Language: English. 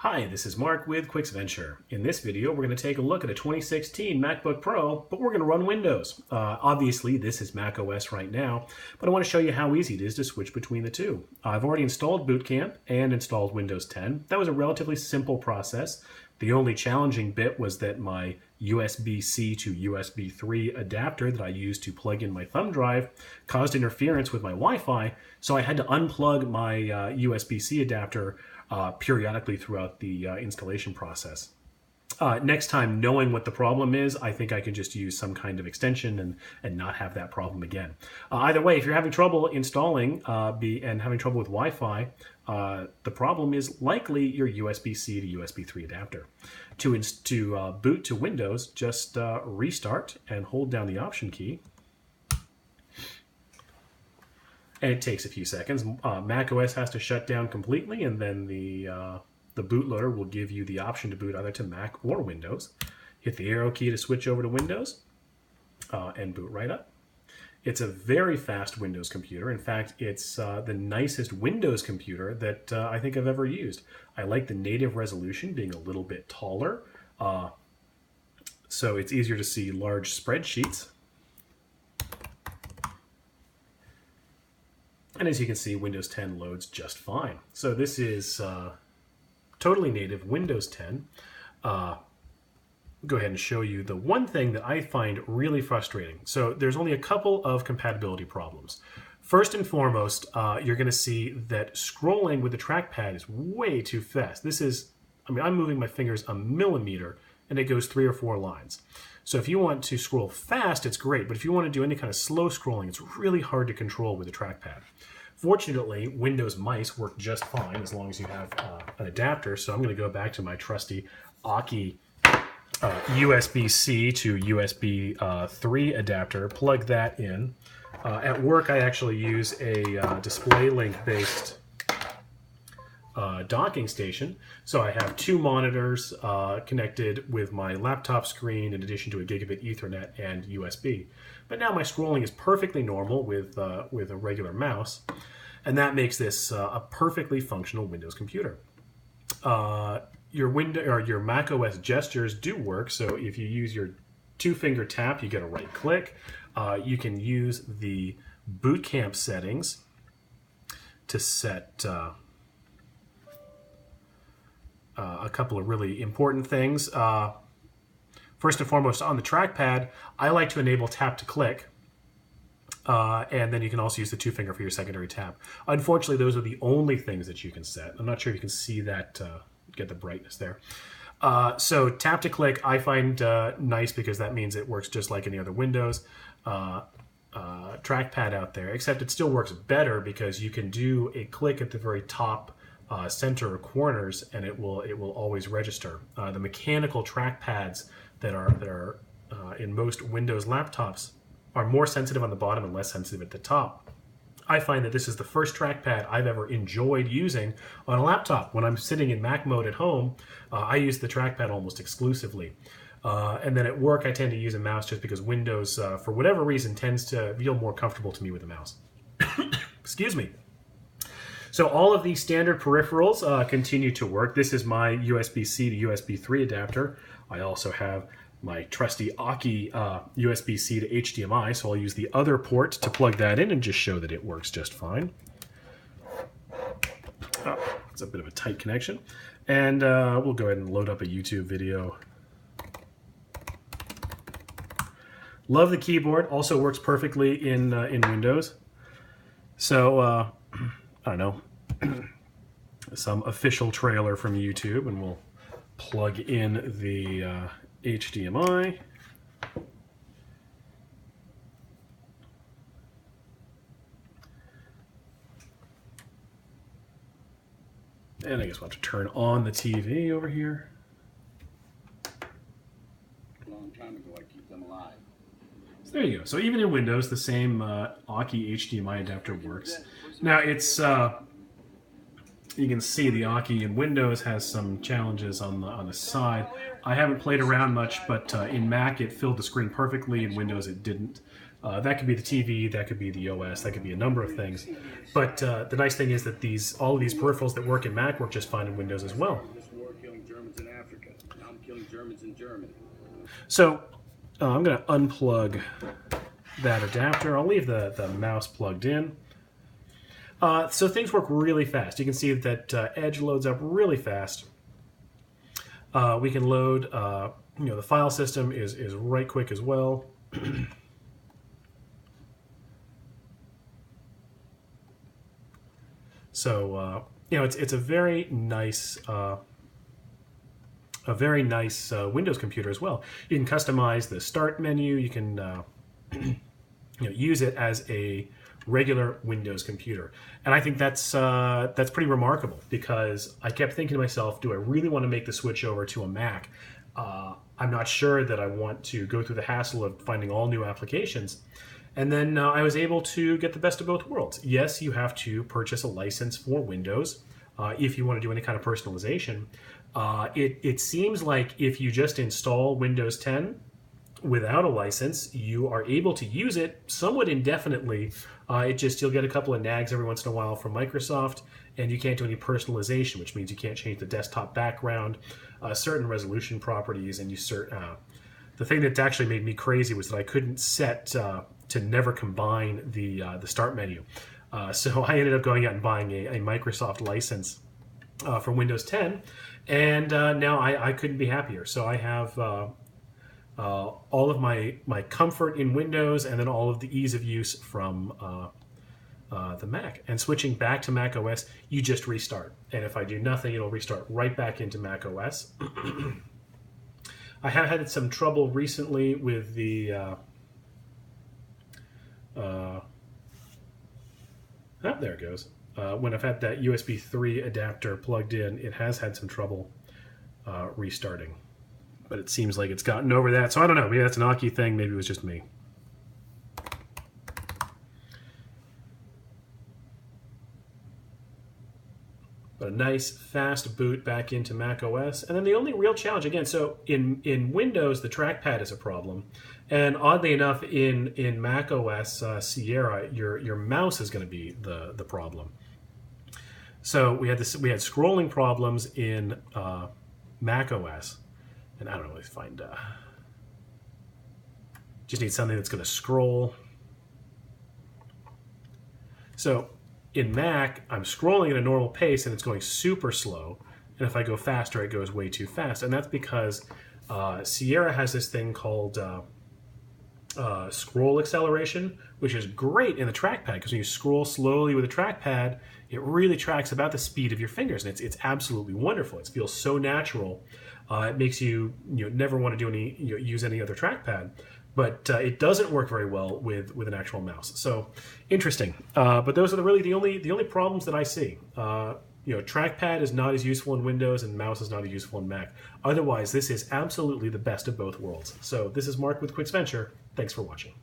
Hi, this is Mark with QuicksVenture. In this video, we're going to take a look at a 2016 MacBook Pro, but we're going to run Windows. Obviously, this is macOS right now, but I want to show you how easy it is to switch between the two. I've already installed Boot Camp and installed Windows 10. That was a relatively simple process. The only challenging bit was that my USB-C to USB 3 adapter that I used to plug in my thumb drive caused interference with my Wi-Fi, so I had to unplug my USB-C adapter periodically throughout the installation process. Next time, knowing what the problem is, I think I can just use some kind of extension and not have that problem again. Either way, if you're having trouble installing and having trouble with Wi-Fi, the problem is likely your USB-C to USB 3 adapter. To boot to Windows, just restart and hold down the Option key. And it takes a few seconds. macOS has to shut down completely, and then the bootloader will give you the option to boot either to Mac or Windows. Hit the arrow key to switch over to Windows and boot right up. It's a very fast Windows computer. In fact, it's the nicest Windows computer that I think I've ever used. I like the native resolution being a little bit taller, so it's easier to see large spreadsheets. And as you can see, Windows 10 loads just fine. So this is totally native Windows 10. Go ahead and show you the one thing that I find really frustrating. So there's only a couple of compatibility problems. First and foremost, you're going to see that scrolling with the trackpad is way too fast. I'm moving my fingers a millimeter and it goes 3 or 4 lines. So if you want to scroll fast, it's great, but if you want to do any kind of slow scrolling, it's really hard to control with the trackpad. Fortunately, Windows mice work just fine as long as you have an adapter, so I'm going to go back to my trusty Aki USB-C to USB 3 adapter, plug that in. At work, I actually use a display link-based docking station. So I have 2 monitors connected with my laptop screen in addition to a gigabit Ethernet and USB. But now my scrolling is perfectly normal with a regular mouse, and that makes this a perfectly functional Windows computer. Your macOS gestures do work, so if you use your 2-finger tap, you get a right click. You can use the Boot Camp settings to set a couple of really important things. First and foremost, on the trackpad, I like to enable tap to click, and then you can also use the 2-finger for your secondary tap. Unfortunately, those are the only things that you can set. I'm not sure if you can see that, get the brightness there. So tap to click I find nice because that means it works just like any other Windows trackpad out there, except it still works better because you can do a click at the very top center or corners, and it will always register. The mechanical trackpads that are in most Windows laptops are more sensitive on the bottom and less sensitive at the top. I find that this is the first trackpad I've ever enjoyed using on a laptop. When I'm sitting in Mac mode at home, I use the trackpad almost exclusively. And then at work, I tend to use a mouse just because Windows, for whatever reason, tends to feel more comfortable to me with a mouse. Excuse me. So all of these standard peripherals continue to work. This is my USB-C to USB 3 adapter. I also have my trusty Aki USB-C to HDMI, so I'll use the other port to plug that in and just show that it works just fine. Oh, it's a bit of a tight connection. And we'll go ahead and load up a YouTube video. Love the keyboard. Also works perfectly in Windows. So, I don't know, some official trailer from YouTube, and we'll plug in the HDMI. And I guess we'll have to turn on the TV over here. A long time ago, I keep them alive. So there you go. So even in Windows, the same Aki HDMI adapter works. Now it's you can see the Aki in Windows has some challenges on the side. I haven't played around much, but in Mac it filled the screen perfectly. In Windows it didn't. That could be the TV, that could be the OS, that could be a number of things. But the nice thing is that all of these peripherals that work in Mac work just fine in Windows as well. I'm killing Germans in Germany. So I'm going to unplug that adapter. I'll leave the mouse plugged in. So things work really fast. You can see that Edge loads up really fast. We can load, the file system is right quick as well. So it's a very nice Windows computer as well. You can customize the start menu. You can use it as a regular Windows computer, and I think that's pretty remarkable, because I kept thinking to myself, do I really want to make the switch over to a Mac? I'm not sure that I want to go through the hassle of finding all new applications. And then I was able to get the best of both worlds. Yes, you have to purchase a license for Windows if you want to do any kind of personalization. It seems like if you just install Windows 10 without a license, you are able to use it somewhat indefinitely. You'll get a couple of nags every once in a while from Microsoft, and you can't do any personalization, which means you can't change the desktop background, certain resolution properties, and the thing that actually made me crazy was that I couldn't set to never combine the start menu. So I ended up going out and buying a Microsoft license for Windows 10, and now I couldn't be happier. So I have all of my comfort in Windows, and then all of the ease of use from the Mac. And switching back to macOS, you just restart. And if I do nothing, it'll restart right back into macOS. I have had some trouble recently with the... there it goes. When I've had that USB 3 adapter plugged in, it has had some trouble restarting. But it seems like it's gotten over that. So I don't know. Maybe that's an Aki thing. Maybe it was just me. But a nice fast boot back into macOS. And then the only real challenge, again, so in Windows, the trackpad is a problem. And oddly enough, in macOS Sierra, your mouse is going to be the problem. So we had scrolling problems in macOS. And I don't really find... just need something that's going to scroll. So in Mac, I'm scrolling at a normal pace and it's going super slow. And if I go faster, it goes way too fast. And that's because Sierra has this thing called scroll acceleration, which is great in the trackpad, because when you scroll slowly with a trackpad, it really tracks about the speed of your fingers. And it's absolutely wonderful. It feels so natural. It makes you never want to use any other trackpad. But it doesn't work very well with an actual mouse. So interesting. But those are the only problems that I see. Trackpad is not as useful in Windows, and mouse is not as useful in Mac. Otherwise, this is absolutely the best of both worlds. So this is Mark with Quicksventure. Thanks for watching.